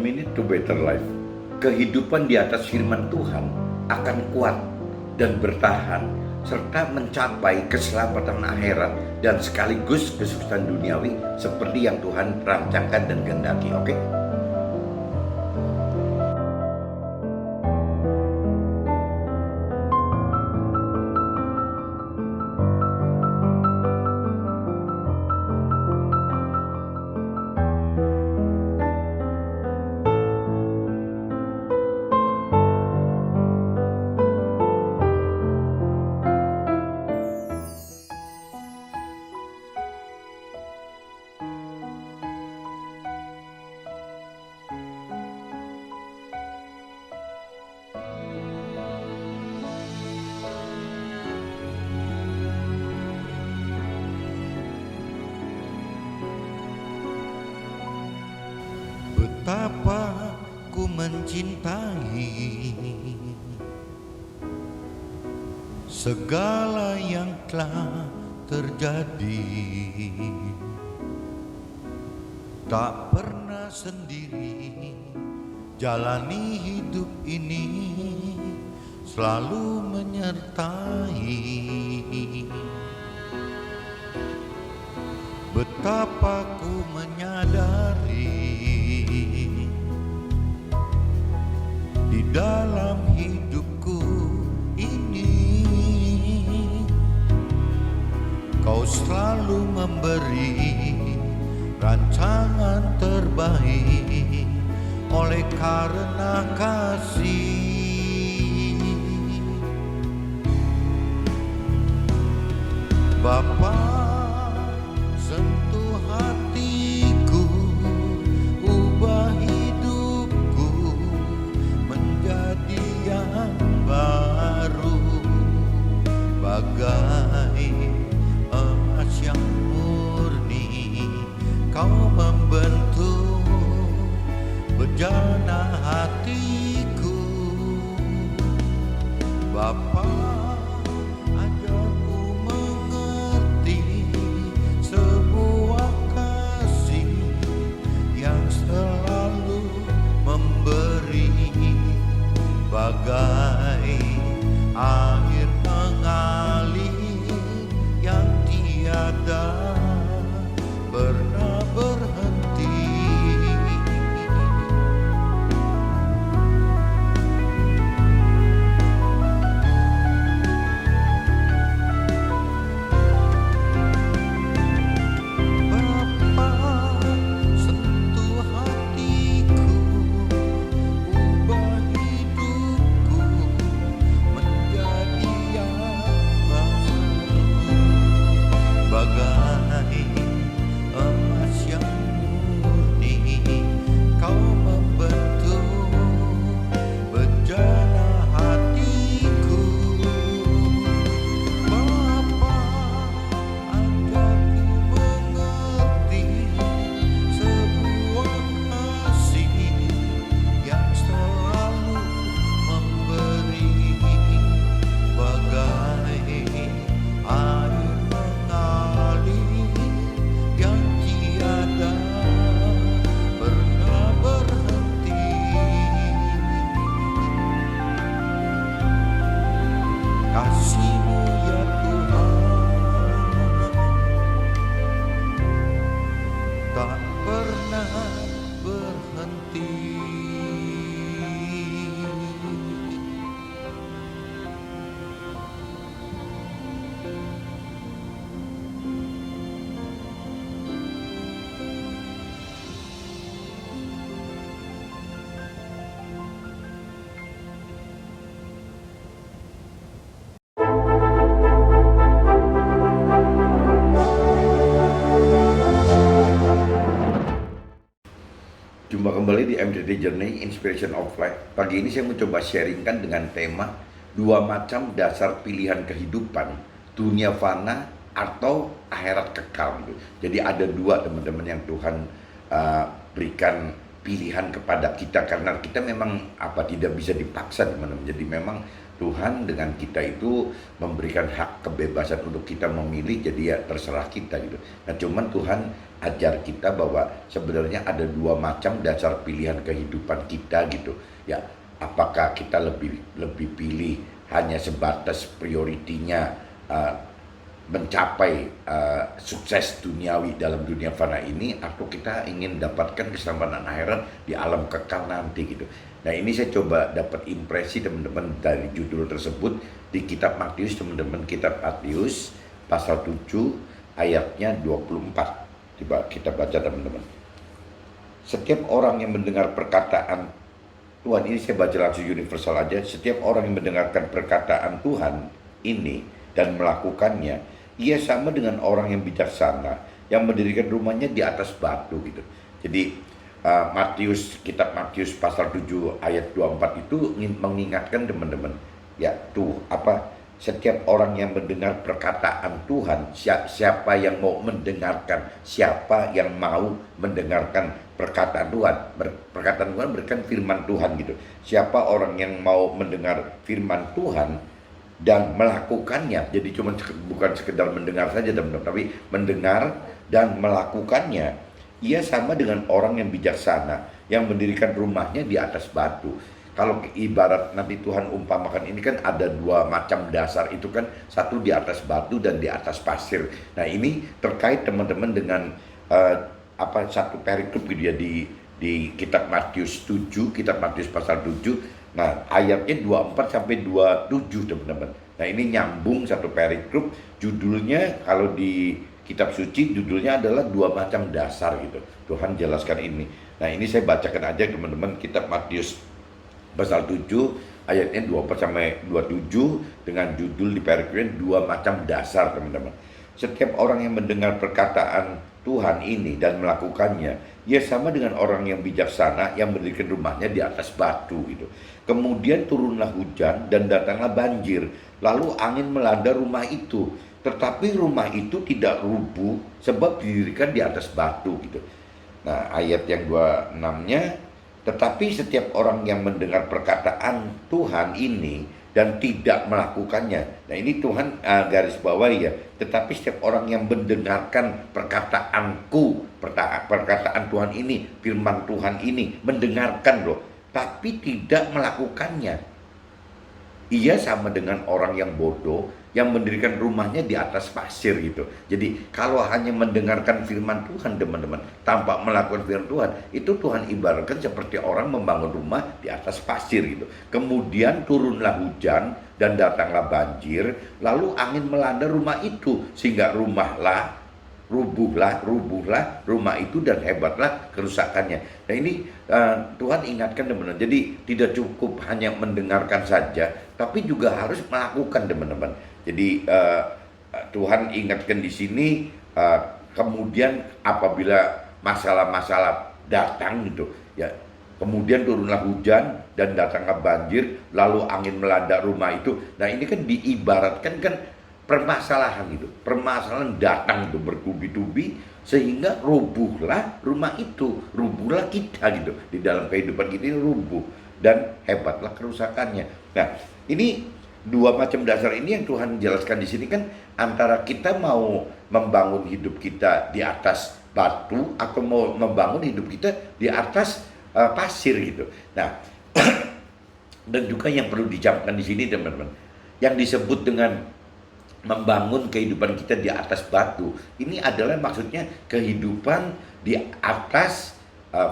minute to better life. Kehidupan di atas firman Tuhan akan kuat dan bertahan serta mencapai keselamatan akhirat dan sekaligus kesuksesan duniawi seperti yang Tuhan rancangkan dan kehendaki. Oke? Betapa ku mencintai segala yang telah terjadi. Tak pernah sendiri jalani hidup ini, selalu menyertai. Betapa ku menyadari di dalam hidupku ini Kau selalu memberi rancangan terbaik oleh karena kasih. Bapa, sentuh hatiku, ubah hidupku menjadi yang baru, bagai emas yang murni. Kau membentuk bejana hatiku, Bapa. Bagai air mengalir yang tiada pernah berhenti. Bapa, sentuh hatiku, ubah hidupku menjadi yang baru, bagai emas yang murni. Kau membentuk bejana hatiku, Bapa. Ajarku mengerti sebuah kasih yang selalu memberi, bagai air mengalir yang tiada pernah berhenti. Kasih-Mu ya Tuhan tak pernah berhenti. Jumpa kembali di MDT Journey Inspiration of Life. Pagi ini saya mencoba sharingkan dengan tema 2 macam dasar pilihan kehidupan, dunia fana atau akhirat kekal. Jadi ada 2 teman-teman yang Tuhan berikan pilihan kepada kita, karena kita memang tidak bisa dipaksa teman-teman. Jadi memang Tuhan dengan kita itu memberikan hak kebebasan untuk kita memilih, jadi ya terserah kita gitu. Nah cuman Tuhan ajar kita bahwa sebenarnya ada dua macam dasar pilihan kehidupan kita gitu. Ya apakah kita lebih lebih pilih hanya sebatas prioritinya mencapai sukses duniawi dalam dunia fana ini, atau kita ingin dapatkan keselamatan akhirat di alam kekal nanti gitu. Nah ini saya coba dapat impresi teman-teman dari judul tersebut di kitab Matius, teman-teman, kitab Matius pasal 7 ayatnya 24. Coba kita baca teman-teman. Setiap orang yang mendengar perkataan Tuhan, ini saya baca langsung universal aja. Setiap orang yang mendengarkan perkataan Tuhan ini dan melakukannya, ia sama dengan orang yang bijaksana yang mendirikan rumahnya di atas batu gitu. Jadi kitab Matius pasal 7 ayat 24 itu mengingatkan teman-teman, ya tuh setiap orang yang mendengar perkataan Tuhan, siapa yang mau mendengarkan, siapa yang mau mendengarkan perkataan Tuhan. Perkataan Tuhan berikan firman Tuhan gitu. Siapa orang yang mau mendengar firman Tuhan dan melakukannya, jadi bukan sekedar mendengar saja teman-teman, tapi mendengar dan melakukannya, ia sama dengan orang yang bijaksana yang mendirikan rumahnya di atas batu. Kalau ibarat nanti Tuhan umpamakan ini kan ada dua macam dasar itu kan, satu di atas batu dan di atas pasir. Nah ini terkait teman-teman dengan satu perikop gitu ya di kitab Matius 7, kitab Matius pasal 7. Nah ayatnya 24 sampai 27 teman-teman. Nah ini nyambung satu perikop, judulnya kalau di kitab suci judulnya adalah dua macam dasar gitu. Tuhan jelaskan ini. Nah ini saya bacakan aja teman-teman, kitab Matius pasal 7 ayatnya 24 sampai 27 dengan judul di perikopnya dua macam dasar teman-teman. Setiap orang yang mendengar perkataan Tuhan ini dan melakukannya, ia sama dengan orang yang bijaksana yang mendirikan rumahnya di atas batu gitu. Kemudian turunlah hujan dan datanglah banjir, lalu angin melanda rumah itu, tetapi rumah itu tidak rubuh sebab didirikan di atas batu gitu. Nah ayat yang 26-nya, tetapi setiap orang yang mendengar perkataan Tuhan ini dan tidak melakukannya. Nah ini Tuhan garis bawah ya. Tetapi setiap orang yang mendengarkan perkataanku, perkataan Tuhan ini, firman Tuhan ini, mendengarkan loh, tapi tidak melakukannya, ia sama dengan orang yang bodoh yang mendirikan rumahnya di atas pasir gitu. Jadi kalau hanya mendengarkan firman Tuhan teman-teman tanpa melakukan firman Tuhan, itu Tuhan ibaratkan seperti orang membangun rumah di atas pasir gitu. Kemudian turunlah hujan dan datanglah banjir, lalu angin melanda rumah itu sehingga rubuhlah rumah itu dan hebatlah kerusakannya. Nah ini Tuhan ingatkan teman-teman. Jadi tidak cukup hanya mendengarkan saja, tapi juga harus melakukan teman-teman. Jadi Tuhan ingatkan di sini, kemudian apabila masalah-masalah datang gitu ya, kemudian turunlah hujan dan datanglah banjir, lalu angin melanda rumah itu. Nah ini kan diibaratkan kan permasalahan gitu, permasalahan datang itu bertubi-tubi sehingga rubuhlah rumah itu, rubuhlah kita gitu, di dalam kehidupan kita ini rubuh dan hebatlah kerusakannya. Nah ini dua macam dasar ini yang Tuhan jelaskan di sini kan, antara kita mau membangun hidup kita di atas batu atau mau membangun hidup kita di atas pasir gitu. Nah dan juga yang perlu dicamkan di sini teman-teman, yang disebut dengan membangun kehidupan kita di atas batu, ini adalah maksudnya kehidupan di atas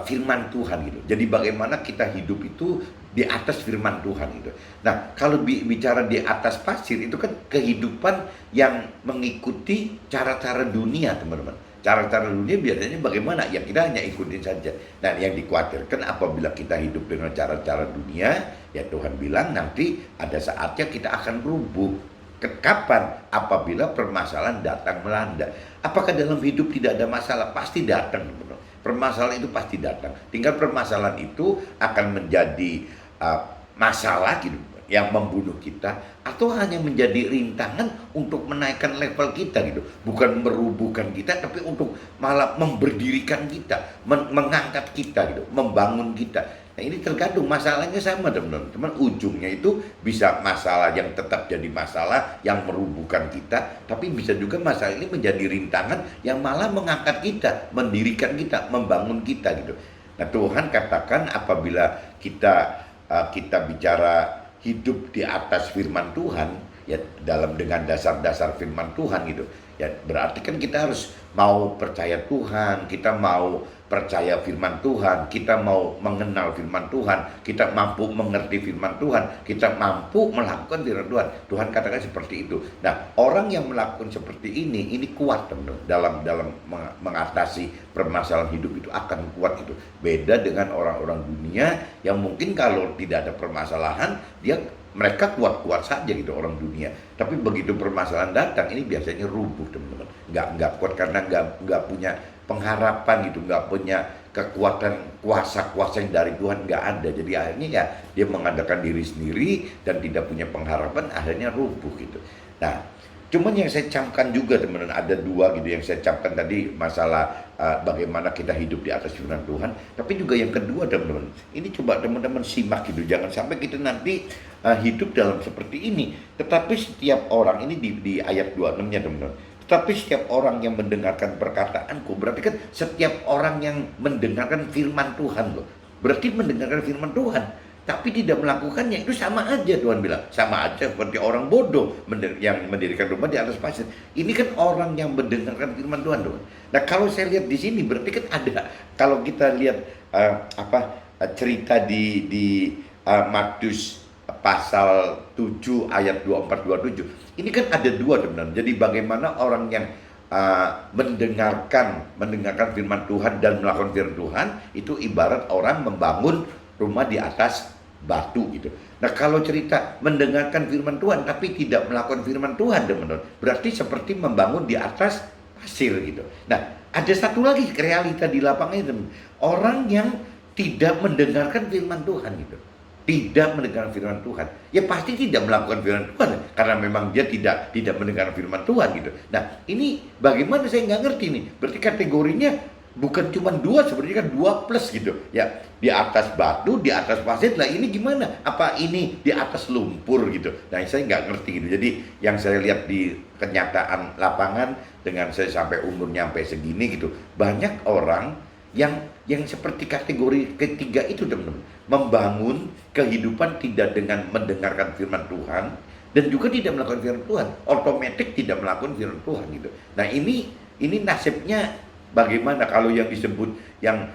firman Tuhan gitu. Jadi bagaimana kita hidup itu di atas firman Tuhan gitu. Nah kalau bicara di atas pasir itu kan kehidupan yang mengikuti cara-cara dunia teman-teman. Cara-cara dunia biasanya bagaimana? Ya kita hanya ikutin saja. Nah yang dikhawatirkan apabila kita hidup dengan cara-cara dunia, ya Tuhan bilang nanti ada saatnya kita akan rubuh. Kapan? Apabila permasalahan datang melanda. Apakah dalam hidup tidak ada masalah? Pasti datang. Permasalahan itu pasti datang. Tinggal permasalahan itu akan menjadi masalah gitu. yang membunuh kita, atau hanya menjadi rintangan untuk menaikkan level kita gitu, bukan merubuhkan kita, tapi untuk malah memberdirikan kita, mengangkat kita gitu, membangun kita. Nah ini tergantung, masalahnya sama teman-teman, ujungnya itu bisa masalah yang tetap jadi masalah yang merubuhkan kita, tapi bisa juga masalah ini menjadi rintangan yang malah mengangkat kita, mendirikan kita, membangun kita gitu. Nah Tuhan katakan apabila kita bicara hidup di atas firman Tuhan, ya dengan dasar-dasar firman Tuhan gitu, ya berarti kan kita harus mau percaya Tuhan, kita mau percaya firman Tuhan, kita mau mengenal firman Tuhan, kita mampu mengerti firman Tuhan, kita mampu melakukan firman Tuhan. Tuhan katakan seperti itu. Nah, orang yang melakukan seperti ini kuat teman-teman dalam mengatasi permasalahan hidup, itu akan kuat itu. Beda dengan orang-orang dunia yang mungkin kalau tidak ada permasalahan, mereka kuat-kuat saja gitu orang dunia. Tapi begitu permasalahan datang, ini biasanya rubuh teman-teman. Nggak kuat karena nggak punya pengharapan gitu, nggak punya kekuatan kuasa yang dari Tuhan, nggak ada. Jadi akhirnya ya dia mengandalkan diri sendiri dan tidak punya pengharapan, akhirnya rubuh gitu. Nah, cuman yang saya camkan juga teman-teman, ada dua gitu yang saya camkan tadi, masalah bagaimana kita hidup di atas firman Tuhan. Tapi juga yang kedua teman-teman, ini coba teman-teman simak gitu, jangan sampai kita nanti hidup dalam seperti ini. Tetapi setiap orang, ini di ayat 26-nya teman-teman, tetapi setiap orang yang mendengarkan perkataanku, berarti kan setiap orang yang mendengarkan firman Tuhan loh, berarti mendengarkan firman Tuhan tapi tidak melakukannya, itu sama aja. Tuhan bilang sama aja seperti orang bodoh yang mendirikan rumah di atas pasir. Ini kan orang yang mendengarkan firman Tuhan, Tuhan. Nah kalau saya lihat di sini berarti kan ada, kalau kita lihat cerita di Matius pasal 7 ayat 24-27, ini kan ada dua teman-teman. Jadi bagaimana orang yang mendengarkan firman Tuhan dan melakukan firman Tuhan, itu ibarat orang membangun rumah di atas batu gitu. Nah kalau cerita mendengarkan firman Tuhan tapi tidak melakukan firman Tuhan teman-teman, berarti seperti membangun di atas pasir gitu. Nah ada satu lagi realita di lapangan itu, orang yang tidak mendengarkan firman Tuhan gitu, tidak mendengarkan firman Tuhan, ya pasti tidak melakukan firman Tuhan karena memang dia tidak mendengarkan firman Tuhan gitu. Nah ini bagaimana, saya nggak ngerti nih. Berarti kategorinya bukan cuma dua, sebenarnya kan 2+ gitu ya, di atas batu, di atas pasir. Lah ini gimana? Apa ini di atas lumpur gitu? Nah saya nggak ngerti gitu. Jadi yang saya lihat di kenyataan lapangan, dengan saya sampai umur nyampe segini gitu, banyak orang yang seperti kategori ketiga itu teman-teman, membangun kehidupan tidak dengan mendengarkan firman Tuhan dan juga tidak melakukan firman Tuhan, otomatis tidak melakukan firman Tuhan gitu. Nah ini nasibnya bagaimana kalau yang disebut yang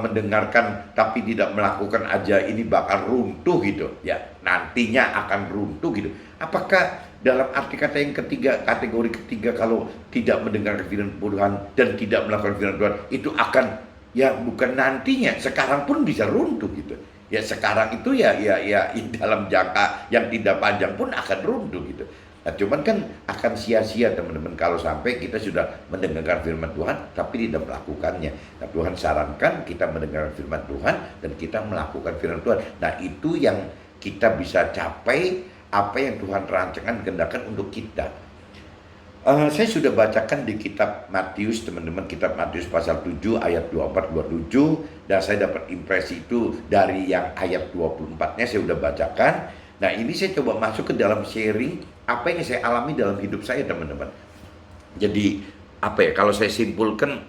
mendengarkan tapi tidak melakukan aja, ini bakal runtuh gitu ya, nantinya akan runtuh gitu. Apakah dalam arti kata yang ketiga, kategori ketiga, kalau tidak mendengarkan firman Tuhan dan tidak melakukan firman Tuhan, itu akan, ya bukan nantinya, sekarang pun bisa runtuh gitu. Ya sekarang itu ya dalam jangka yang tidak panjang pun akan runtuh gitu. Nah, cuman kan akan sia-sia teman-teman kalau sampai kita sudah mendengarkan firman Tuhan tapi tidak melakukannya. Nah, Tuhan sarankan kita mendengarkan firman Tuhan dan kita melakukan firman Tuhan. Nah, itu yang kita bisa capai, apa yang Tuhan rancangkan, kehendakan untuk kita. Saya sudah bacakan di kitab Matius teman-teman, kitab Matius pasal 7 ayat 24-27, dan saya dapat impresi itu dari yang ayat 24-nya saya sudah bacakan. Nah ini saya coba masuk ke dalam sharing apa yang saya alami dalam hidup saya teman-teman. Jadi kalau saya simpulkan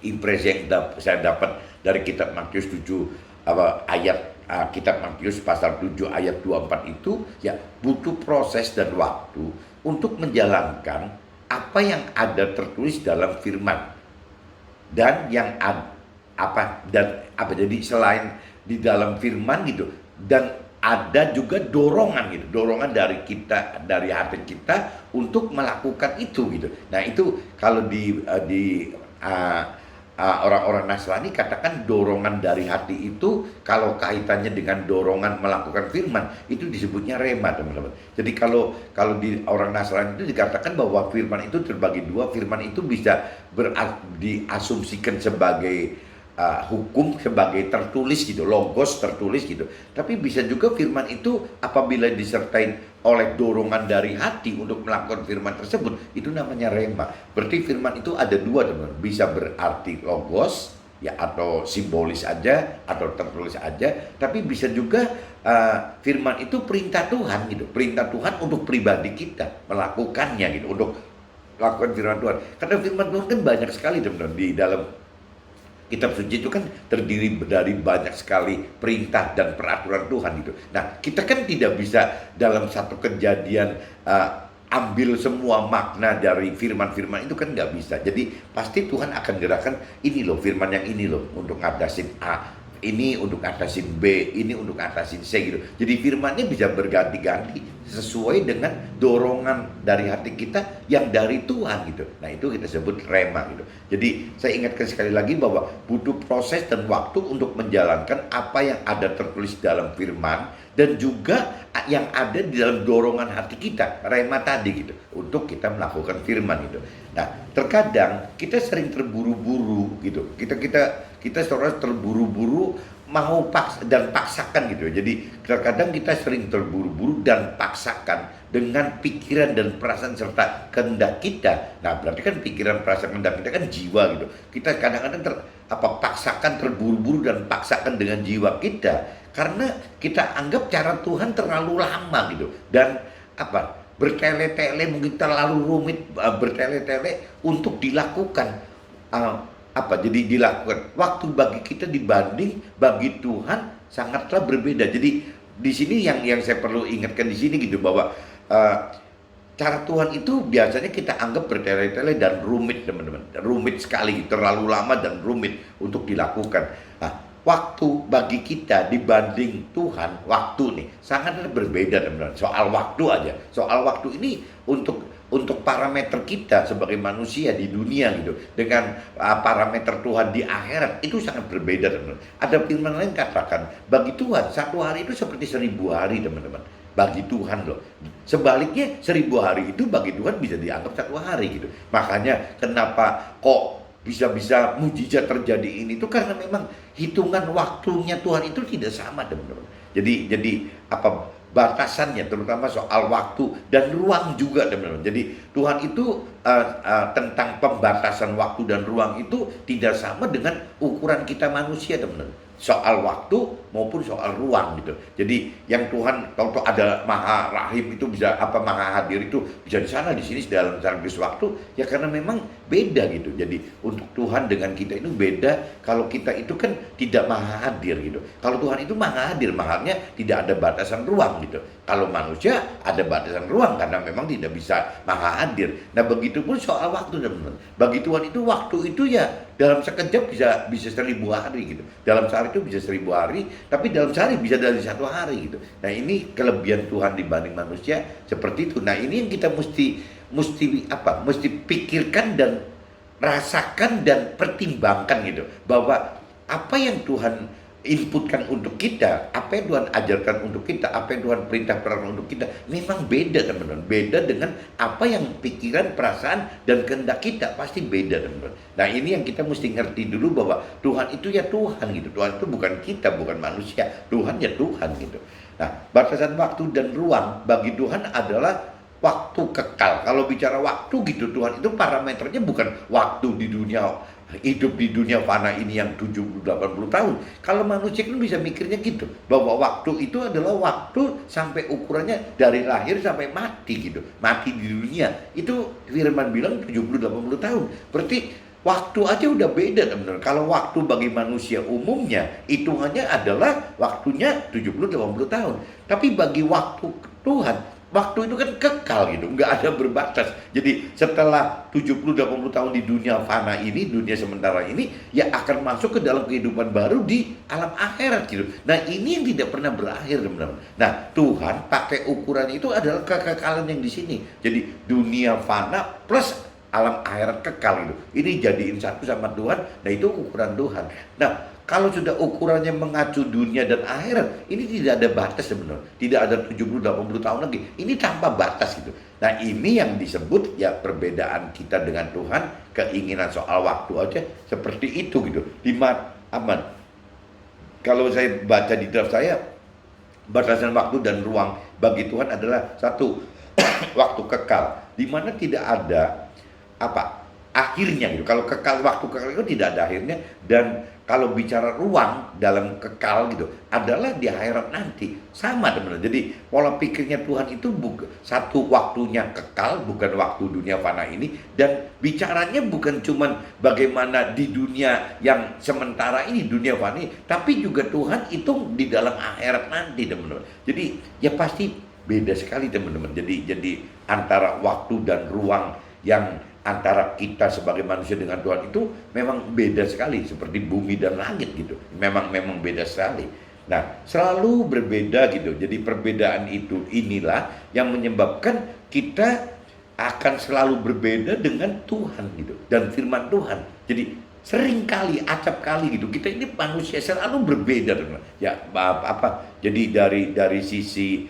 impresi yang saya dapat dari kitab Matius 7 ayat kitab Matius pasal 7 ayat 24 itu, ya butuh proses dan waktu untuk menjalankan apa yang ada tertulis dalam firman dan yang jadi selain di dalam firman gitu, dan ada juga dorongan dari kita, dari hati kita untuk melakukan itu gitu. Nah itu kalau di orang-orang Nasrani katakan dorongan dari hati itu, kalau kaitannya dengan dorongan melakukan firman, itu disebutnya rema teman-teman. Jadi kalau di orang Nasrani itu dikatakan bahwa firman itu terbagi dua. Firman itu bisa diasumsikan sebagai hukum sebagai tertulis gitu, logos tertulis gitu. Tapi bisa juga firman itu apabila disertai oleh dorongan dari hati untuk melakukan firman tersebut, itu namanya rema. Berarti firman itu ada dua, teman-teman. Bisa berarti logos ya, atau simbolis aja, atau tertulis aja. Tapi bisa juga firman itu perintah Tuhan gitu, perintah Tuhan untuk pribadi kita melakukannya gitu, untuk melakukan firman Tuhan. Karena firman Tuhan kan banyak sekali, teman-teman. Di dalam kitab suci itu kan terdiri dari banyak sekali perintah dan peraturan Tuhan gitu. Nah, kita kan tidak bisa dalam satu kejadian ambil semua makna dari firman-firman itu, kan nggak bisa. Jadi pasti Tuhan akan gerakan ini loh, firman yang ini loh untuk ngatasin A, ini untuk ngatasin B, ini untuk ngatasin C gitu. Jadi firmannya bisa berganti-ganti sesuai dengan dorongan dari hati kita yang dari Tuhan gitu. Nah, itu kita sebut rema gitu. Jadi saya ingatkan sekali lagi bahwa butuh proses dan waktu untuk menjalankan apa yang ada tertulis dalam firman, dan juga yang ada di dalam dorongan hati kita, rema tadi gitu, untuk kita melakukan firman gitu. Nah, terkadang kita sering terburu-buru gitu. Kita saudara terburu-buru mau paksakan gitu. Jadi terkadang kita sering terburu-buru dan paksakan dengan pikiran dan perasaan serta kehendak kita. Nah, berarti kan pikiran, perasaan, kehendak kita kan jiwa gitu. Kita kadang-kadang paksakan, terburu-buru dan paksakan dengan jiwa kita karena kita anggap cara Tuhan terlalu lama gitu, dan bertele-tele, mungkin terlalu rumit, bertele-tele untuk dilakukan. Jadi dilakukan waktu bagi kita dibanding bagi Tuhan sangatlah berbeda. Jadi di sini yang saya perlu ingatkan di sini gitu, bahwa cara Tuhan itu biasanya kita anggap bertele-tele dan rumit, teman-teman. Rumit sekali, terlalu lama dan rumit untuk dilakukan. Nah, waktu bagi kita dibanding Tuhan, waktu nih sangat berbeda, teman-teman. Soal waktu aja, soal waktu ini untuk parameter kita sebagai manusia di dunia gitu, dengan parameter Tuhan di akhirat itu sangat berbeda, teman-teman. Ada firman lain katakan, bagi Tuhan satu hari itu seperti 1000 hari, teman-teman. Bagi Tuhan loh. Sebaliknya 1000 hari itu bagi Tuhan bisa dianggap satu hari gitu. Makanya kenapa kok bisa-bisa mujizat terjadi ini, itu karena memang hitungan waktunya Tuhan itu tidak sama, teman-teman. Jadi batasannya, terutama soal waktu dan ruang juga, teman-teman. Jadi Tuhan itu tentang pembatasan waktu dan ruang itu tidak sama dengan ukuran kita manusia, teman-teman. Soal waktu maupun soal ruang gitu. Jadi yang Tuhan, kalau ada Maha Rahim itu bisa Maha Hadir itu bisa di sana, di sini dalam garis waktu ya, karena memang beda gitu. Jadi untuk Tuhan dengan kita itu beda. Kalau kita itu kan tidak Maha Hadir gitu. Kalau Tuhan itu Maha Hadir, makanya tidak ada batasan ruang gitu. Kalau manusia ada batasan ruang karena memang tidak bisa Maha Hadir. Nah, begitu pun soal waktu, teman-teman. Bagi Tuhan itu waktu itu ya dalam sekejap bisa 1000 hari gitu. Dalam sehari itu bisa 1000 hari, tapi dalam sehari bisa dari satu hari gitu. Nah, ini kelebihan Tuhan dibanding manusia seperti itu. Nah, ini yang kita mesti pikirkan dan rasakan dan pertimbangkan gitu, bahwa apa yang Tuhan inputkan untuk kita, apa yang Tuhan ajarkan untuk kita, apa yang Tuhan perintahkan untuk kita, memang beda, teman-teman. Beda dengan apa yang pikiran, perasaan, dan kehendak kita, pasti beda, teman-teman. Nah, ini yang kita mesti ngerti dulu, bahwa Tuhan itu ya Tuhan gitu. Tuhan itu bukan kita, bukan manusia. Tuhan ya Tuhan gitu. Nah, batasan waktu dan ruang bagi Tuhan adalah waktu kekal. Kalau bicara waktu gitu, Tuhan itu parameternya bukan waktu di dunia, hidup di dunia fana ini yang 70-80 tahun. Kalau manusia kan bisa mikirnya gitu, bahwa waktu itu adalah waktu sampai ukurannya dari lahir sampai mati gitu. Mati di dunia. Itu firman bilang 70-80 tahun. Berarti waktu aja udah beda, teman-teman. Kalau waktu bagi manusia umumnya hitungannya adalah waktunya 70-80 tahun. Tapi bagi waktu Tuhan, waktu itu kan kekal gitu, nggak ada berbatas. Jadi setelah 70-80 tahun di dunia fana ini, dunia sementara ini, ya akan masuk ke dalam kehidupan baru di alam akhirat gitu. Nah, ini yang tidak pernah berakhir, teman-teman. Nah, Tuhan pakai ukuran itu adalah kekekalan yang di sini. Jadi dunia fana plus alam akhirat kekal gitu. Ini jadiin satu sama Tuhan. Nah, itu ukuran Tuhan. Nah, kalau sudah ukurannya mengacu dunia dan akhirat, ini tidak ada batas, sebenarnya. Tidak ada 70-80 tahun lagi. Ini tanpa batas gitu. Nah, ini yang disebut ya perbedaan kita dengan Tuhan, keinginan soal waktu aja seperti itu gitu. aman. Kalau saya baca di draft saya, batasan waktu dan ruang bagi Tuhan adalah satu, waktu kekal, di mana tidak ada apa akhirnya gitu. Kalau kekal, waktu kekal itu tidak ada akhirnya. Dan kalau bicara ruang dalam kekal gitu adalah di akhirat nanti, sama teman-teman. Jadi pola pikirnya Tuhan itu satu, waktunya kekal, bukan waktu dunia fana ini. Dan bicaranya bukan cuman bagaimana di dunia yang sementara ini, dunia fana ini, tapi juga Tuhan itu di dalam akhirat nanti teman-teman. Jadi ya pasti beda sekali teman-teman. Jadi antara waktu dan ruang yang antara kita sebagai manusia dengan Tuhan itu memang beda sekali, seperti bumi dan langit gitu. Memang beda sekali. Nah, selalu berbeda gitu. Jadi perbedaan itu inilah yang menyebabkan kita akan selalu berbeda dengan Tuhan gitu dan firman Tuhan. Jadi sering kali, acap kali gitu, kita ini manusia selalu berbeda teman. Ya apa? Jadi dari sisi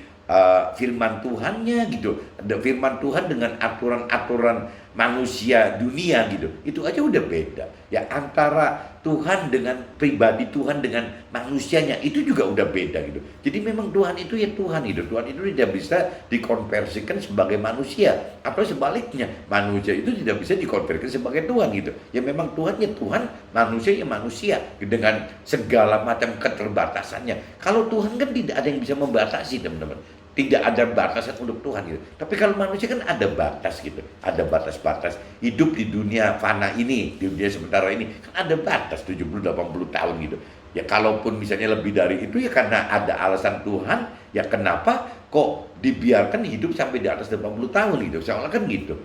firman Tuhannya gitu, ada firman Tuhan dengan aturan-aturan manusia dunia gitu, itu aja udah beda ya. Antara Tuhan dengan pribadi Tuhan dengan manusianya itu juga udah beda gitu. Jadi memang Tuhan itu ya Tuhan gitu. Tuhan itu tidak bisa dikonversikan sebagai manusia, atau sebaliknya manusia itu tidak bisa dikonversikan sebagai Tuhan gitu. Ya memang Tuhan ya Tuhan, manusia ya manusia dengan segala macam keterbatasannya. Kalau Tuhan kan tidak ada yang bisa membatasi teman-teman. Tidak ada batasan untuk Tuhan gitu. Tapi kalau manusia kan ada batas gitu. Ada batas-batas. Hidup di dunia fana ini, di dunia sementara ini kan ada batas 70-80 tahun gitu. Ya kalaupun misalnya lebih dari itu ya karena ada alasan Tuhan, ya kenapa kok dibiarkan hidup sampai di atas 80 tahun gitu. Seolah kan gitu.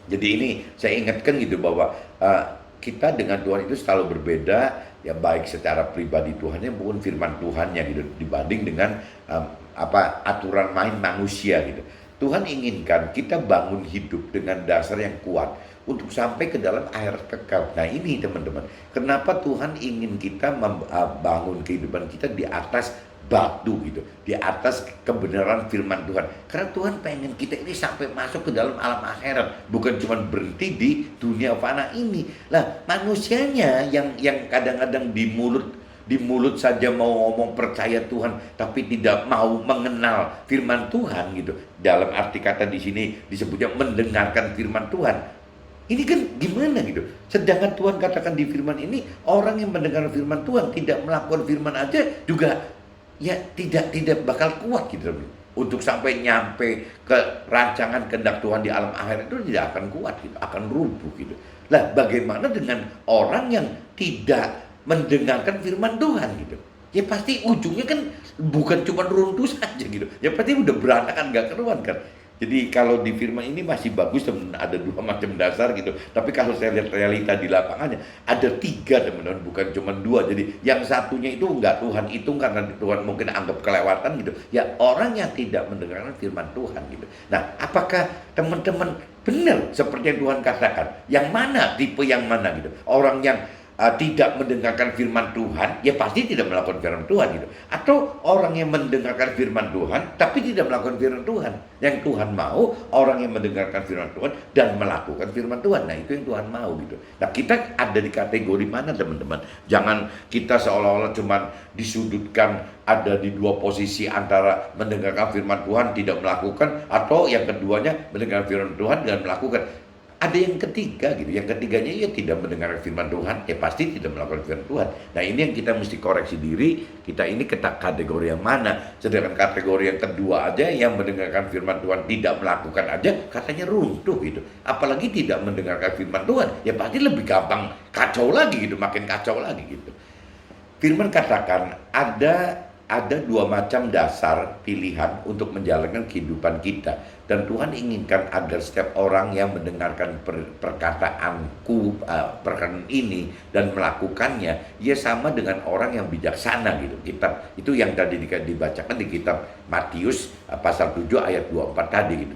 Jadi ini saya ingatkan gitu bahwa kita dengan Tuhan itu selalu berbeda, ya baik secara pribadi Tuhannya maupun firman Tuhannya gitu, dibanding dengan aturan main manusia gitu. Tuhan inginkan kita bangun hidup dengan dasar yang kuat untuk sampai ke dalam akhirat kekal. Nah ini teman-teman, kenapa Tuhan ingin kita membangun kehidupan kita di atas batu gitu, di atas kebenaran firman Tuhan. Karena Tuhan pengen kita ini sampai masuk ke dalam alam akhirat, bukan cuma berhenti di dunia fana ini. Lah manusianya yang kadang-kadang di mulut saja mau ngomong percaya Tuhan, tapi tidak mau mengenal firman Tuhan gitu. Dalam arti kata di sini disebutnya mendengarkan firman Tuhan. Ini kan gimana gitu? Sedangkan Tuhan katakan di firman ini, orang yang mendengar firman Tuhan tidak melakukan firman aja juga ya tidak bakal kuat gitu. Untuk sampai nyampe ke rancangan kehendak Tuhan di alam akhirat itu tidak akan kuat gitu, akan rubuh gitu. Lah bagaimana dengan orang yang tidak mendengarkan firman Tuhan gitu? Ya pasti ujungnya kan bukan cuma runtuh saja gitu. Ya pasti udah berantakan, gak keruan kan. Jadi kalau di firman ini masih bagus teman, ada dua macam dasar gitu. Tapi kalau saya lihat realita di lapangannya ada tiga teman-teman, bukan cuma dua. Jadi yang satunya itu enggak Tuhan hitung karena Tuhan mungkin anggap kelewatan gitu. Ya orang yang tidak mendengarkan firman Tuhan gitu. Nah, apakah teman-teman benar seperti yang Tuhan katakan? Yang mana, tipe yang mana gitu? Orang yang tidak mendengarkan firman Tuhan, ya pasti tidak melakukan firman Tuhan gitu. Atau orang yang mendengarkan firman Tuhan tapi tidak melakukan firman Tuhan. Yang Tuhan mau orang yang mendengarkan firman Tuhan dan melakukan firman Tuhan. Nah itu yang Tuhan mau gitu. Nah kita ada di kategori mana teman-teman? Jangan kita seolah-olah cuma disudutkan ada di dua posisi antara mendengarkan firman Tuhan tidak melakukan, atau yang keduanya mendengarkan firman Tuhan dan melakukan. Ada yang ketiga gitu, yang ketiganya ya tidak mendengar firman Tuhan, ya pasti tidak melakukan firman Tuhan. Nah ini yang kita mesti koreksi diri, kita ini kategori yang mana. Sedangkan kategori yang kedua aja, yang mendengarkan firman Tuhan tidak melakukan aja, katanya runtuh gitu. Apalagi tidak mendengarkan firman Tuhan, ya pasti lebih gampang kacau lagi gitu, makin kacau lagi gitu. Firman katakan ada dua macam dasar pilihan untuk menjalankan kehidupan kita. Dan Tuhan inginkan agar setiap orang yang mendengarkan perkataanku, perkataan ini dan melakukannya, ia sama dengan orang yang bijaksana gitu. Kitab itu yang tadi dibacakan di kitab Matius pasal 7 ayat 24 tadi gitu.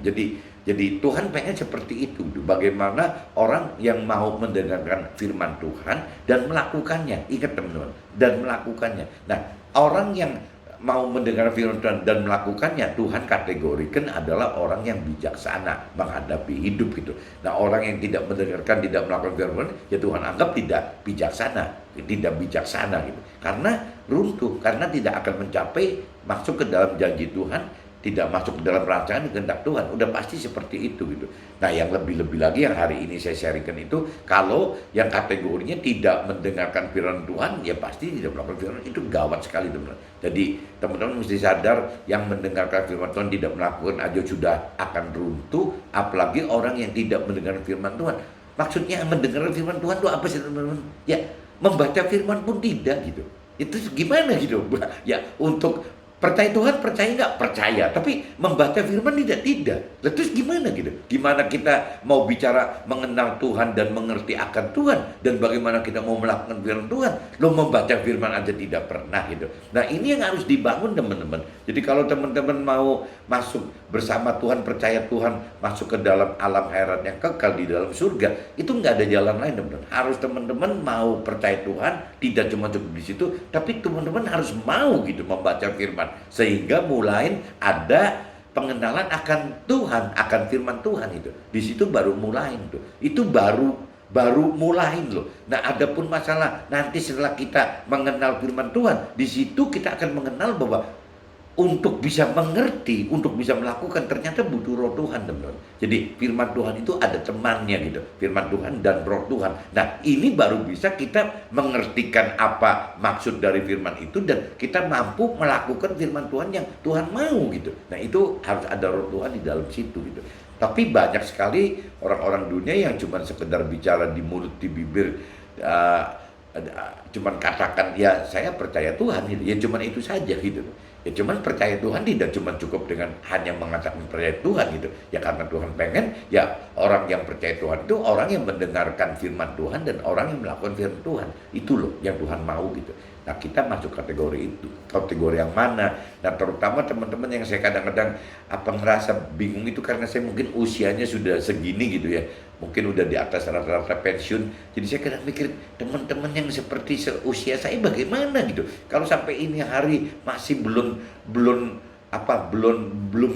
Jadi Tuhan pengen seperti itu. Bagaimana orang yang mau mendengarkan firman Tuhan dan melakukannya. Ingat teman-teman, dan melakukannya. Nah, orang yang mau mendengar firman Tuhan dan melakukannya, Tuhan kategorikan adalah orang yang bijaksana menghadapi hidup gitu. Nah, orang yang tidak mendengarkan, tidak melakukan firman, ya Tuhan anggap tidak bijaksana gitu. Karena runtuh, karena tidak akan mencapai masuk ke dalam janji Tuhan, tidak masuk ke dalam rancangan kehendak Tuhan. Udah pasti seperti itu gitu. Nah, yang lebih-lebih lagi yang hari ini saya sharingkan itu, kalau yang kategorinya tidak mendengarkan firman Tuhan, ya pasti tidak melakukan firman. Itu gawat sekali teman-teman. Jadi teman-teman mesti sadar, yang mendengarkan firman Tuhan tidak melakukan aja sudah akan runtuh, apalagi orang yang tidak mendengarkan firman Tuhan. Maksudnya mendengarkan firman Tuhan itu apa sih teman-teman? Ya, membaca firman pun tidak gitu. Itu gimana gitu? Ya, untuk percaya Tuhan, percaya nggak? Percaya. Tapi membaca firman tidak. Lah, terus gimana gitu? Gimana kita mau bicara mengenal Tuhan dan mengerti akan Tuhan? Dan bagaimana kita mau melakukan firman Tuhan? Lo membaca firman aja tidak pernah gitu. Nah, ini yang harus dibangun teman-teman. Jadi kalau teman-teman mau masuk bersama Tuhan, percaya Tuhan, masuk ke dalam alam akhirat yang kekal di dalam surga, itu nggak ada jalan lain teman-teman. Harus teman-teman mau percaya Tuhan, tidak cuma cukup di situ, tapi teman-teman harus mau gitu membaca firman. Sehingga mulai ada pengenalan akan Tuhan, akan firman Tuhan itu. Di situ baru mulai tuh. Itu baru mulai loh. Nah, adapun masalah nanti setelah kita mengenal firman Tuhan, di situ kita akan mengenal bahwa untuk bisa mengerti, untuk bisa melakukan, ternyata butuh roh Tuhan teman-teman. Jadi firman Tuhan itu ada temannya gitu, firman Tuhan dan roh Tuhan. Nah, ini baru bisa kita mengertikan apa maksud dari firman itu, dan kita mampu melakukan firman Tuhan yang Tuhan mau gitu. Nah, itu harus ada roh Tuhan di dalam situ gitu. Tapi banyak sekali orang-orang dunia yang cuma sekedar bicara di mulut, di bibir, cuman katakan ya saya percaya Tuhan gitu. Ya cuman itu saja gitu. Ya cuman percaya Tuhan tidak cuma cukup dengan hanya mengatakan percaya Tuhan gitu. Ya karena Tuhan pengen, ya orang yang percaya Tuhan itu orang yang mendengarkan firman Tuhan dan orang yang melakukan firman Tuhan. Itu loh yang Tuhan mau gitu. Nah, kita masuk kategori itu. Kategori yang mana? Dan terutama teman-teman yang saya kadang-kadang ngerasa bingung itu karena saya mungkin usianya sudah segini gitu ya. Mungkin udah di atas rata-rata pensiun. Jadi saya kadang mikir, teman-teman yang seperti seusia saya bagaimana gitu. Kalau sampai ini hari masih belum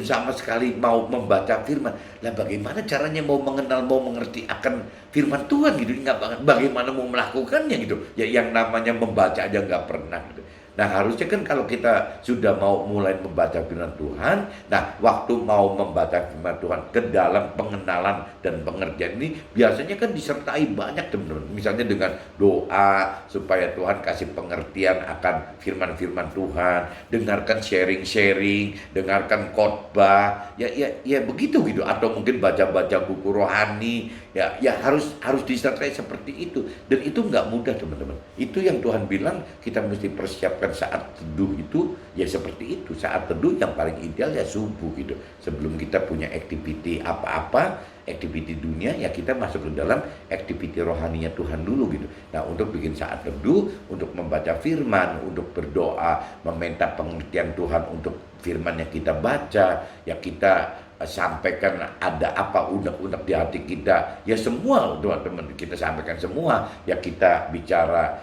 sama sekali mau membaca firman. Lah bagaimana caranya mau mengenal, mau mengerti akan firman Tuhan gitu. Enggak banget. Bagaimana mau melakukannya gitu. Ya yang namanya membaca aja nggak pernah gitu. Nah, harusnya kan kalau kita sudah mau mulai membaca firman Tuhan, nah waktu mau membaca firman Tuhan ke dalam pengenalan dan pengertian ini biasanya kan disertai banyak teman-teman. Misalnya dengan doa supaya Tuhan kasih pengertian akan firman-firman Tuhan, dengarkan sharing-sharing, dengarkan khotbah, ya begitu gitu, atau mungkin baca-baca buku rohani, ya harus disertai seperti itu. Dan itu nggak mudah teman-teman. Itu yang Tuhan bilang kita mesti persiapkan saat teduh itu, ya seperti itu. Saat teduh yang paling ideal ya subuh gitu. Sebelum kita punya aktiviti apa-apa, aktiviti dunia, ya kita masuk ke dalam aktiviti rohaninya Tuhan dulu gitu. Nah, untuk bikin saat teduh, untuk membaca firman, untuk berdoa, meminta pengertian Tuhan untuk firman yang kita baca, ya kita sampaikan ada apa unek-unek di hati kita, ya semua teman-teman kita sampaikan semua, ya kita bicara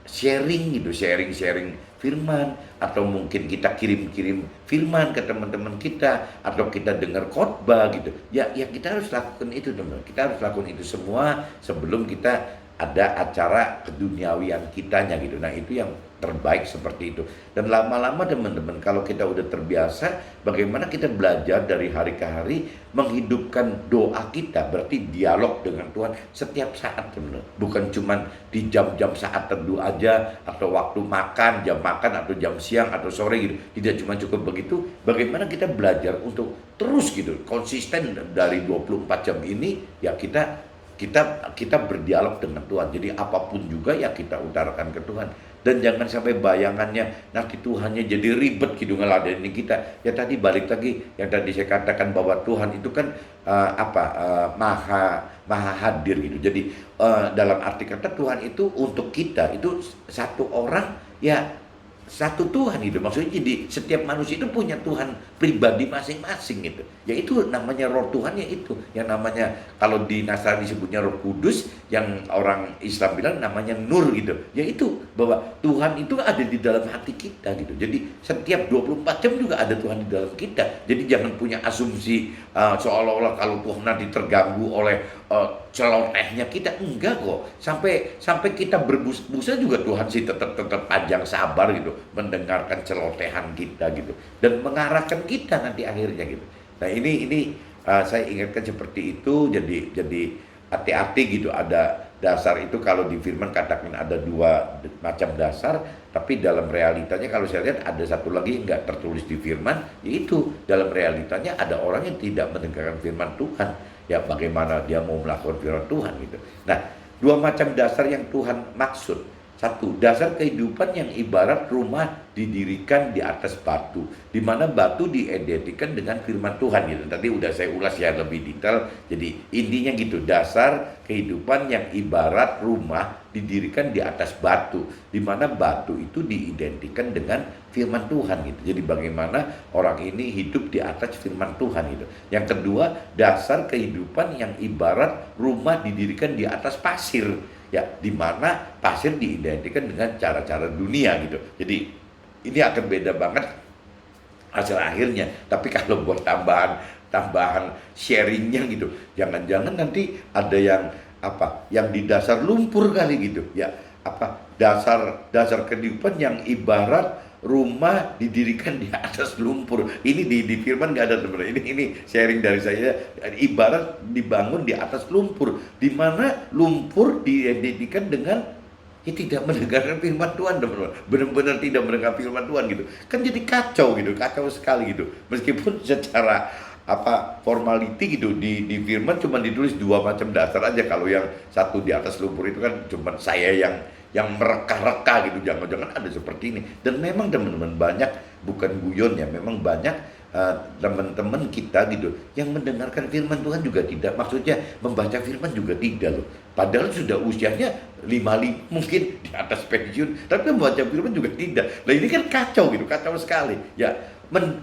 sharing gitu, sharing firman, atau mungkin kita kirim firman ke teman-teman kita, atau kita dengar khotbah gitu. Ya kita harus lakukan itu teman-teman. Kita harus lakukan itu semua sebelum kita ada acara keduniawian kitanya gitu. Nah, itu yang terbaik seperti itu. Dan lama-lama teman-teman, kalau kita udah terbiasa, bagaimana kita belajar dari hari ke hari menghidupkan doa kita, berarti dialog dengan Tuhan setiap saat teman-teman. Bukan cuma di jam-jam saat teduh aja, atau waktu makan, jam makan, atau jam siang atau sore gitu. Tidak cuma cukup begitu. Bagaimana kita belajar untuk terus gitu, konsisten dari 24 jam ini, ya kita berdialog dengan Tuhan. Jadi apapun juga ya kita utarakan ke Tuhan. Dan jangan sampai bayangannya nanti Tuhannya jadi ribet gitu ngeladenin kita. Ya tadi balik lagi yang tadi saya katakan bahwa Tuhan itu kan maha hadir gitu. Jadi dalam arti kata Tuhan itu untuk kita itu satu orang ya satu Tuhan gitu. Maksudnya jadi setiap manusia itu punya Tuhan pribadi masing-masing gitu. Ya itu namanya roh Tuhan, ya itu. Yang namanya kalau di Nasrani disebutnya Roh Kudus, yang orang Islam bilang namanya Nur gitu. Ya itu bahwa Tuhan itu ada di dalam hati kita gitu. Jadi setiap 24 jam juga ada Tuhan di dalam kita. Jadi jangan punya asumsi seolah-olah kalau Tuhan nanti terganggu oleh celotehnya kita. Enggak kok. Sampai kita berbusa juga Tuhan sih tetap panjang sabar gitu, mendengarkan celotehan kita gitu, dan mengarahkan kita nanti akhirnya gitu. Nah ini saya ingatkan seperti itu. Jadi hati-hati gitu. Ada dasar itu, kalau di firman katakan ada 2 macam dasar, tapi dalam realitanya kalau saya lihat ada satu lagi yang nggak tertulis di firman, yaitu dalam realitanya ada orang yang tidak mendengarkan firman Tuhan. Ya bagaimana dia mau melakukan firman Tuhan gitu. Nah, 2 macam dasar yang Tuhan maksud. Satu, dasar kehidupan yang ibarat rumah didirikan di atas batu, di mana batu diidentikan dengan firman Tuhan gitu. Tadi udah saya ulas ya lebih detail. Jadi intinya gitu, dasar kehidupan yang ibarat rumah didirikan di atas batu, di mana batu itu diidentikan dengan firman Tuhan gitu. Jadi bagaimana orang ini hidup di atas firman Tuhan gitu. Yang kedua, dasar kehidupan yang ibarat rumah didirikan di atas pasir. Ya, di mana pasir diidentikan dengan cara-cara dunia gitu. Jadi ini akan beda banget hasil akhirnya. Tapi kalau buat tambahan sharingnya gitu, jangan-jangan nanti ada yang di dasar lumpur kali gitu. Ya, dasar kehidupan yang ibarat rumah didirikan di atas lumpur. Ini di firman nggak ada teman-teman. Ini sharing dari saya. Ibarat dibangun di atas lumpur, di mana lumpur diidentikan dengan tidak mendengarkan firman Tuhan, teman-teman. Benar-benar tidak mendengar firman Tuhan gitu. Kan jadi kacau gitu, kacau sekali gitu. Meskipun secara formality gitu di firman cuma ditulis 2 macam dasar aja. Kalau yang satu di atas lumpur itu kan cuma saya yang mereka-reka gitu. Jangan-jangan ada seperti ini. Dan memang teman-teman banyak, bukan guyon ya, memang banyak teman-teman kita gitu yang mendengarkan firman Tuhan juga tidak. Maksudnya membaca firman juga tidak loh. Padahal sudah usianya 55 mungkin di atas pensiun, tapi membaca firman juga tidak. Nah ini kan kacau gitu, kacau sekali. Ya,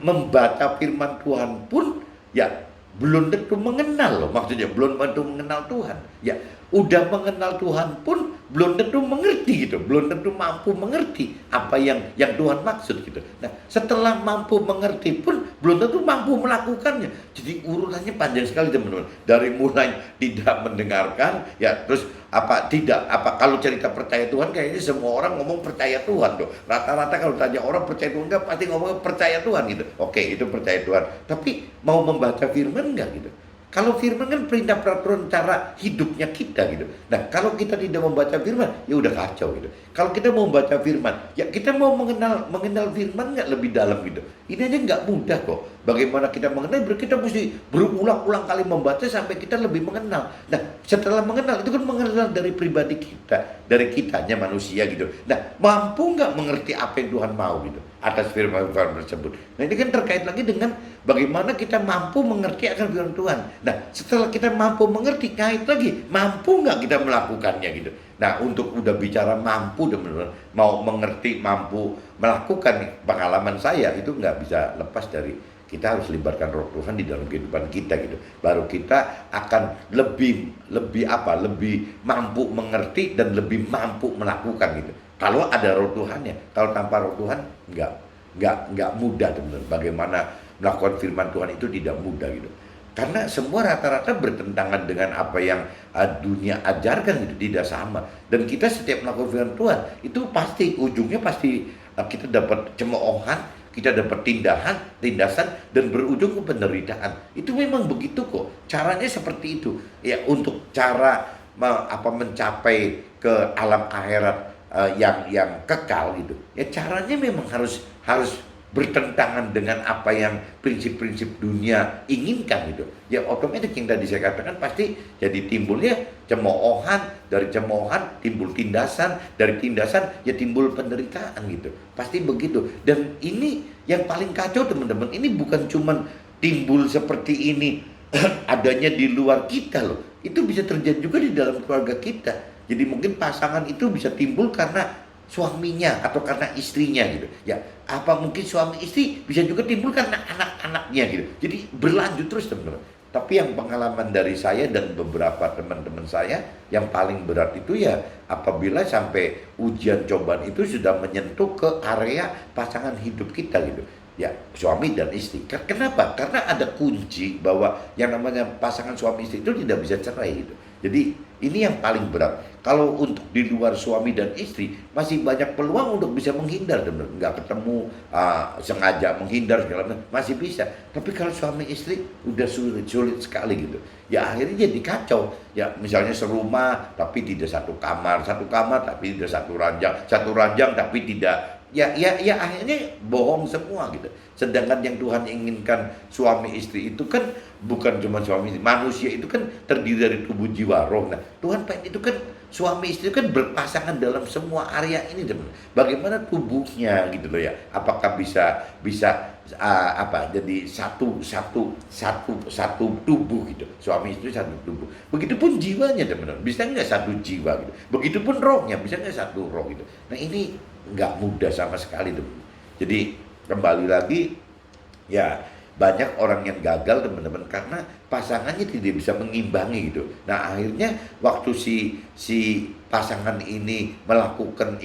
membaca firman Tuhan pun ya belum tentu mengenal loh. Maksudnya belum tentu mengenal Tuhan. Ya, udah mengenal Tuhan pun belum tentu mengerti gitu, belum tentu mampu mengerti apa yang Tuhan maksud gitu. Nah, setelah mampu mengerti pun belum tentu mampu melakukannya. Jadi urutannya panjang sekali teman-teman. Dari mulai tidak mendengarkan, ya terus kalau cerita percaya Tuhan kayaknya semua orang ngomong percaya Tuhan loh. Rata-rata kalau tanya orang percaya Tuhan enggak, pasti ngomong percaya Tuhan gitu. Oke, itu percaya Tuhan. Tapi mau membaca firman enggak gitu? Kalau firman kan perintah peraturan cara hidupnya kita gitu. Nah, kalau kita tidak membaca firman, ya udah kacau gitu. Kalau kita mau membaca firman, ya kita mau mengenal firman nggak lebih dalam gitu. Ini aja nggak mudah kok. Bagaimana kita mengenal, kita mesti berulang-ulang kali membaca sampai kita lebih mengenal. Nah, setelah mengenal, itu kan mengenal dari pribadi kita, dari kitanya manusia gitu. Nah, mampu nggak mengerti apa yang Tuhan mau gitu atas firman-firman tersebut. Nah, ini kan terkait lagi dengan bagaimana kita mampu mengerti akan firman Tuhan. Nah, setelah kita mampu mengerti, kait lagi, mampu nggak kita melakukannya gitu. Nah, untuk udah bicara mampu, benar-benar mau mengerti, mampu melakukan, pengalaman saya itu nggak bisa lepas dari kita harus libatkan Roh Tuhan di dalam kehidupan kita gitu. Baru kita akan lebih mampu mengerti dan lebih mampu melakukan gitu. Kalau ada Roh Tuhannya, kalau tanpa Roh Tuhan nggak mudah teman-teman. Bagaimana melakukan firman Tuhan itu tidak mudah gitu. Karena semua rata-rata bertentangan dengan apa yang dunia ajarkan gitu, tidak sama. Dan kita setiap melakukan firman Tuhan itu pasti ujungnya kita dapat cemoohan, kita dapat tindasan dan berujung ke penderitaan. Itu memang begitu kok. Caranya seperti itu. Ya, untuk cara mencapai ke alam akhirat yang kekal gitu. Ya caranya memang harus bertentangan dengan apa yang prinsip-prinsip dunia inginkan gitu. Ya otomatis yang tadi saya katakan pasti jadi timbulnya cemoohan, dari cemoohan timbul tindasan, dari tindasan ya timbul penderitaan gitu. Pasti begitu. Dan ini yang paling kacau teman-teman, ini bukan cuman timbul seperti ini adanya di luar kita loh. Itu bisa terjadi juga di dalam keluarga kita. Jadi mungkin pasangan itu bisa timbul karena suaminya atau karena istrinya gitu. Ya, apa mungkin suami istri bisa juga timbul karena anak-anaknya gitu. Jadi berlanjut terus teman-teman. Tapi yang pengalaman dari saya dan beberapa teman-teman saya yang paling berat itu ya apabila sampai ujian cobaan itu sudah menyentuh ke area pasangan hidup kita gitu. Ya, suami dan istri. Kenapa? Karena ada kunci bahwa yang namanya pasangan suami istri itu tidak bisa cerai gitu. Jadi ini yang paling berat. Kalau untuk di luar suami dan istri masih banyak peluang untuk bisa menghindar, teman-teman. Nggak ketemu, sengaja menghindar segala macam masih bisa. Tapi kalau suami istri udah sulit sekali gitu. Ya akhirnya jadi kacau. Ya misalnya serumah tapi tidak satu kamar tapi tidak satu ranjang tapi tidak. Ya akhirnya bohong semua gitu. Sedangkan yang Tuhan inginkan suami istri itu kan bukan cuma suami istri. Manusia itu kan terdiri dari tubuh, jiwa, roh. Nah, Tuhan pengen itu kan suami istri itu kan berpasangan dalam semua area ini, teman. Bagaimana tubuhnya gitu loh ya. Apakah bisa jadi satu tubuh gitu. Suami istri satu tubuh. Begitupun jiwanya, teman. Bisa nggak satu jiwa gitu. Begitupun rohnya, bisa nggak satu roh gitu. Nah, ini nggak mudah sama sekali, teman. Jadi kembali lagi ya banyak orang yang gagal, teman-teman, karena pasangannya tidak bisa mengimbangi gitu. Nah akhirnya waktu si pasangan ini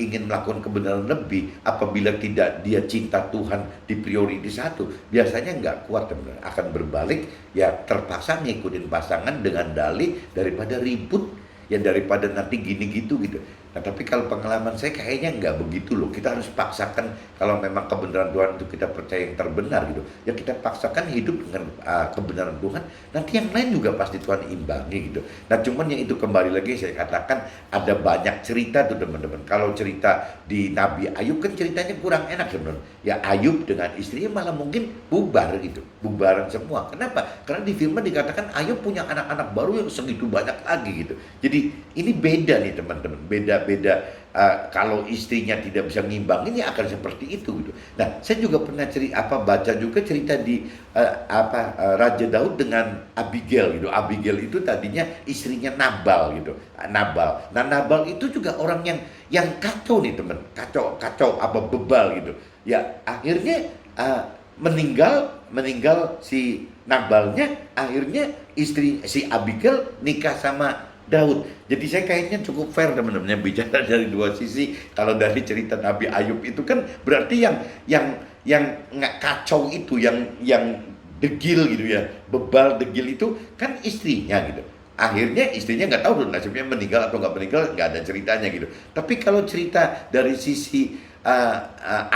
ingin melakukan kebenaran lebih, apabila tidak dia cinta Tuhan di prioritas satu, biasanya nggak kuat, teman-teman, akan berbalik ya terpaksa ngikutin pasangan dengan dalih daripada ribut ya, daripada nanti gini gitu. Nah, tapi kalau pengalaman saya kayaknya nggak begitu loh. Kita harus paksakan kalau memang kebenaran Tuhan itu kita percaya yang terbenar gitu. Ya kita paksakan hidup dengan kebenaran Tuhan. Nanti yang lain juga pasti Tuhan imbangi gitu. Nah cuman yang itu kembali lagi saya katakan ada banyak cerita tuh, teman-teman. Kalau cerita di Nabi Ayub kan ceritanya kurang enak, teman-teman. Ya Ayub dengan istrinya malah mungkin bubar gitu. Bubaran semua. Kenapa? Karena di firman dikatakan Ayub punya anak-anak baru yang segitu banyak lagi gitu. Jadi ini beda nih, teman-teman. Beda kalau istrinya tidak bisa ngimbangin ya akan seperti itu gitu. Nah, saya juga pernah baca juga cerita di Raja Daud dengan Abigail gitu. Abigail itu tadinya istrinya Nabal gitu. Nabal. Nah, Nabal itu juga orang yang kacau nih, teman. Kacau bebal gitu. Ya, akhirnya meninggal si Nabalnya, akhirnya istri si Abigail nikah sama Daud. Jadi saya kayaknya cukup fair, teman-teman, bicara dari dua sisi. Kalau dari cerita Nabi Ayub itu kan berarti yang nggak kacau itu, yang degil gitu ya, bebal degil itu kan istrinya gitu. Akhirnya istrinya nggak tahu nasibnya meninggal atau nggak meninggal, nggak ada ceritanya gitu. Tapi kalau cerita dari sisi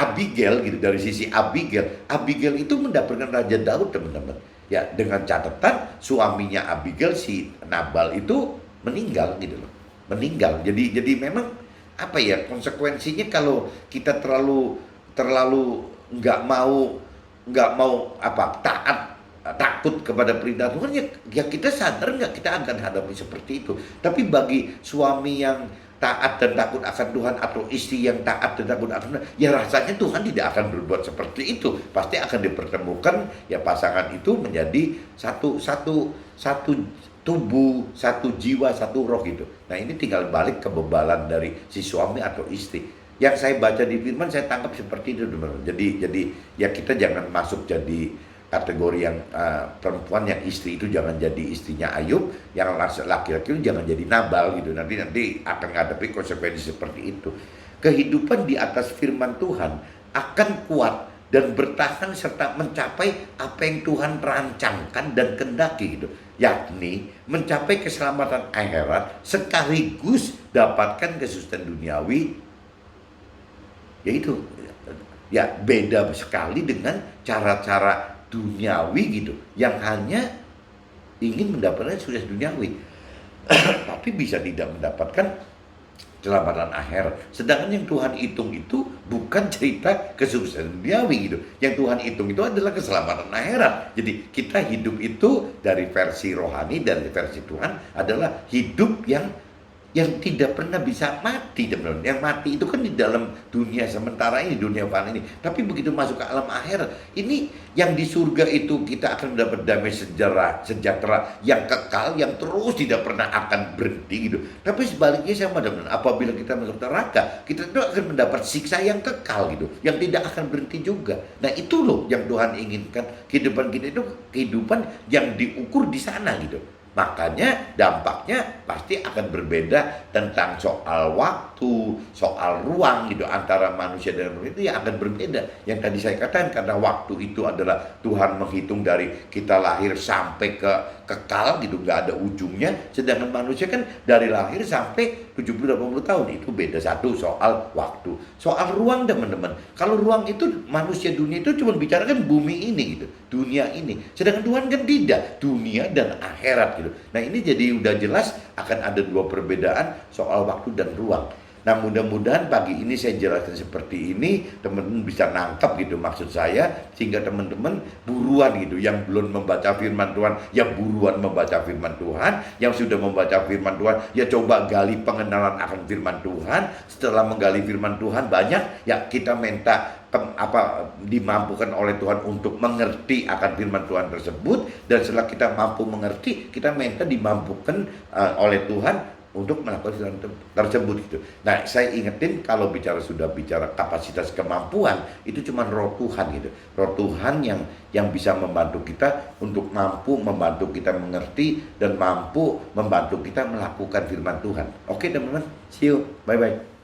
Abigail gitu, dari sisi Abigail itu mendapatkan Raja Daud, teman-teman. Ya dengan catatan suaminya Abigail si Nabal itu meninggal gitu loh, meninggal. Jadi memang konsekuensinya kalau kita terlalu nggak mau takut kepada perintah Tuhan ya kita sadar nggak kita akan hadapi seperti itu. Tapi bagi suami yang taat dan takut akan Tuhan atau istri yang taat dan takut akan Tuhan, ya rasanya Tuhan tidak akan berbuat seperti itu. Pasti akan dipertemukan ya pasangan itu menjadi satu tubuh, satu jiwa, satu roh gitu. Nah ini tinggal balik kebebalan dari si suami atau istri. Yang saya baca di firman saya tangkap seperti itu, teman-teman. Jadi ya kita jangan masuk jadi kategori yang perempuan yang istri itu jangan jadi istrinya Ayub, yang laki-laki itu jangan jadi Nabal gitu. Nanti akan menghadapi konsekuensi seperti itu. Kehidupan di atas firman Tuhan akan kuat dan bertahan serta mencapai apa yang Tuhan rancangkan dan kehendaki gitu, yakni mencapai keselamatan akhirat sekaligus dapatkan kesusahan duniawi, yaitu ya beda sekali dengan cara-cara duniawi gitu yang hanya ingin mendapatkan sukses duniawi tapi bisa tidak mendapatkan keselamatan akhirat. Sedangkan yang Tuhan hitung itu bukan cerita kesuksesan duniawi gitu. Yang Tuhan hitung itu adalah keselamatan akhirat. Jadi kita hidup itu dari versi rohani, dari versi Tuhan adalah hidup yang yang tidak pernah bisa mati, teman-teman. Yang mati itu kan di dalam dunia sementara ini, dunia fana ini. Tapi begitu masuk ke alam akhirat, ini yang di surga itu kita akan mendapat damai sejahtera yang kekal, yang terus tidak pernah akan berhenti gitu. Tapi sebaliknya sama, teman-teman, apabila kita masuk neraka, kita itu akan mendapat siksa yang kekal gitu, yang tidak akan berhenti juga. Nah itu loh yang Tuhan inginkan, kehidupan kita itu kehidupan yang diukur di sana gitu. Makanya dampaknya pasti akan berbeda tentang soal waktu, soal ruang gitu antara manusia dan manusia itu yang akan berbeda. Yang tadi saya katakan, karena waktu itu adalah Tuhan menghitung dari kita lahir sampai ke kekal gitu, nggak ada ujungnya. Sedangkan manusia kan dari lahir sampai 70-80 tahun, itu beda. Satu soal waktu. Soal ruang, teman-teman, kalau ruang itu manusia dunia itu cuma bicarakan bumi ini gitu, dunia ini. Sedangkan Tuhan kan tidak, dunia dan akhirat gitu. Nah ini jadi udah jelas akan ada dua perbedaan soal waktu dan ruang. Nah mudah-mudahan pagi ini saya jelaskan seperti ini, teman-teman bisa nangkap gitu maksud saya, sehingga teman-teman buruan gitu, yang belum membaca firman Tuhan, ya buruan membaca firman Tuhan. Yang sudah membaca firman Tuhan, ya coba gali pengenalan akan firman Tuhan. Setelah menggali firman Tuhan banyak, ya kita minta dimampukan oleh Tuhan untuk mengerti akan firman Tuhan tersebut. Dan setelah kita mampu mengerti, kita minta dimampukan oleh Tuhan untuk melakukan firman tersebut gitu. Nah, saya ingetin kalau sudah bicara kapasitas kemampuan, itu cuma roh Tuhan gitu. Roh Tuhan yang bisa membantu kita untuk mampu membantu kita mengerti dan mampu membantu kita melakukan firman Tuhan. Oke, teman-teman. See you. Bye bye.